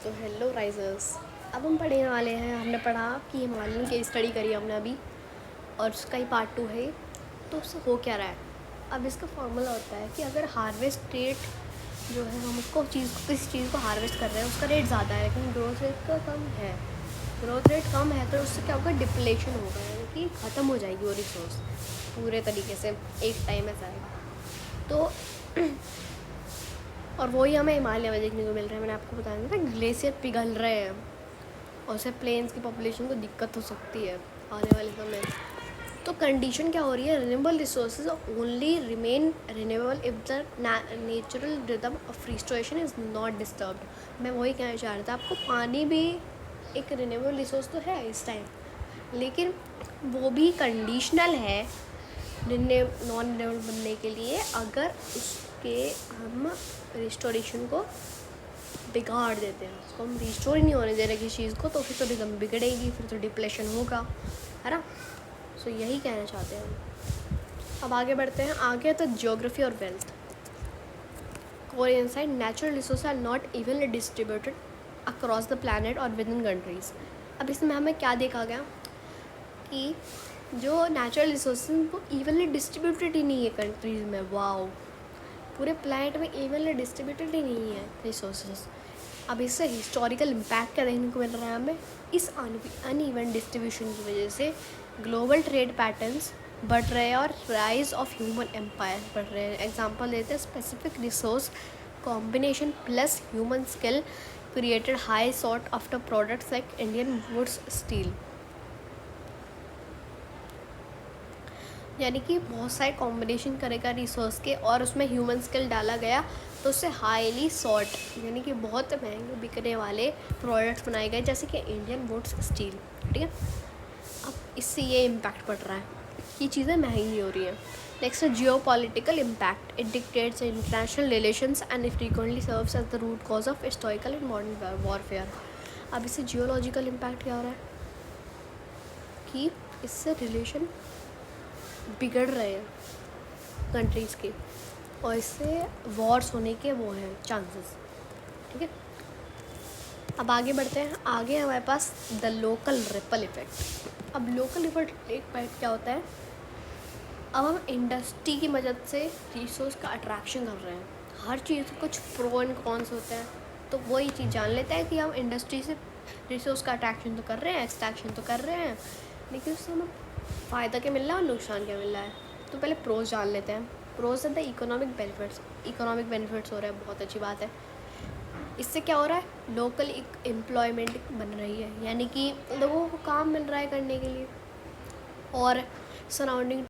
तो hello risers. अब हम पढ़ने वाले हैं, हमने पढ़ा कि हिमालयन की स्टडी करी हमने अभी, और उसका ही पार्ट 2 है। तो उससे हो क्या रहा है, अब इसका फॉर्मूला होता है कि अगर हार्वेस्ट रेट जो है, हम उसको किसी चीज़ को हार्वेस्ट कर रहे हैं, उसका रेट ज़्यादा है लेकिन ग्रोथ रेट का कम है, ग्रोथ रेट कम है, तो उससे क्या होगा, डिप्लेशन होगा, यानी कि ख़त्म हो जाएगी वो रिसोर्स पूरे तरीके से, एक टाइम ऐसा आएगा। तो और वही हमें हिमालय में देखने को मिल रहा है। मैंने आपको बताया था ग्लेशियर पिघल रहे हैं, और उससे प्लेन्स की पॉपुलेशन को दिक्कत हो सकती है आने वाले समय। तो कंडीशन क्या हो रही है, renewable resources only remain renewable if the natural rhythm of restoration is not disturbed. मैं वही कहना चाह रहा था आपको, पानी भी एक रिन्यूएबल रिसोर्स तो है इस टाइम, लेकिन वो भी कंडीशनल है नॉन रिन्यूएबल बनने के लिए, अगर उसके हम रिस्टोरेशन को बिगाड़ देते हैं, उसको हम रिस्टोर ही नहीं होने दे रहे किसी चीज़ को, तो फिर तो रिदम बिगड़ेगी, फिर तो डिप्लेशन होगा, है ना। सो यही कहना चाहते हैं हम। अब आगे बढ़ते हैं। आगे तो ज्योग्राफी और वेल्थ। कोई inside natural resource are not evenly distributed across the planet और विद इन कंट्रीज। अब इसमें हमें क्या देखा गया कि जो नेचुरल रिसोर्सेज वो इवनली डिस्ट्रीब्यूटेड ही नहीं है कंट्रीज़ में। वाओ, पूरे प्लैनेट में इवनली डिस्ट्रीब्यूटेड ही नहीं है रिसोर्सेज। अब इससे हिस्टोरिकल इम्पैक्ट क्या देखने को मिल रहा है हमें, इस अनइवन डिस्ट्रीब्यूशन की वजह से ग्लोबल ट्रेड पैटर्न्स बढ़ रहे हैं और राइज ऑफ ह्यूमन एम्पायर बढ़ रहे हैं। एग्जांपल देते हैं, specific resource combination plus human skill created high sort after products like Indian woods steel. यानी कि बहुत सारे कॉम्बिनेशन करेगा रिसोर्स के और उसमें ह्यूमन स्किल डाला गया, तो उससे हाईली सॉर्ट यानी कि बहुत महंगे बिकने वाले प्रोडक्ट्स बनाए गए, जैसे कि इंडियन वुड्स स्टील। ठीक है, अब इससे ये इम्पैक्ट पड़ रहा है कि चीज़ें महंगी हो रही हैं। नेक्स्ट है geopolitical impact. It dictates international relations and frequently serves as the root cause of historical and modern warfare. अब इससे जियोलॉजिकल इम्पैक्ट क्या हो रहा है कि इससे रिलेशन बिगड़ रहे हैं कंट्रीज़ के, और इससे वॉर्स होने के वो हैं चांसेस। ठीक है, अब आगे बढ़ते हैं। आगे हमारे पास द लोकल रिपल इफेक्ट। अब लोकल इफेक्ट क्या होता है, अब हम इंडस्ट्री की मदद से रिसोर्स का अट्रैक्शन कर रहे हैं। हर चीज़ कुछ प्रो एंड कॉन्स होते हैं, तो वही चीज़ जान लेते हैं कि हम इंडस्ट्री से रिसोर्स का अट्रैक्शन तो कर रहे हैं, एक्सट्रैक्शन तो कर रहे हैं, लेकिन उससे हमें फ़ायदा क्या मिल रहा है और नुकसान क्या मिल रहा है। तो पहले प्रोज जान लेते हैं। Pros and the economic benefits हो रहा है, बहुत अच्छी बात है। इससे क्या हो रहा है, लोकल एम्प्लॉयमेंट बन रही है, यानी कि लोगों को काम मिल रहा है करने के लिए, और सराउंडिंग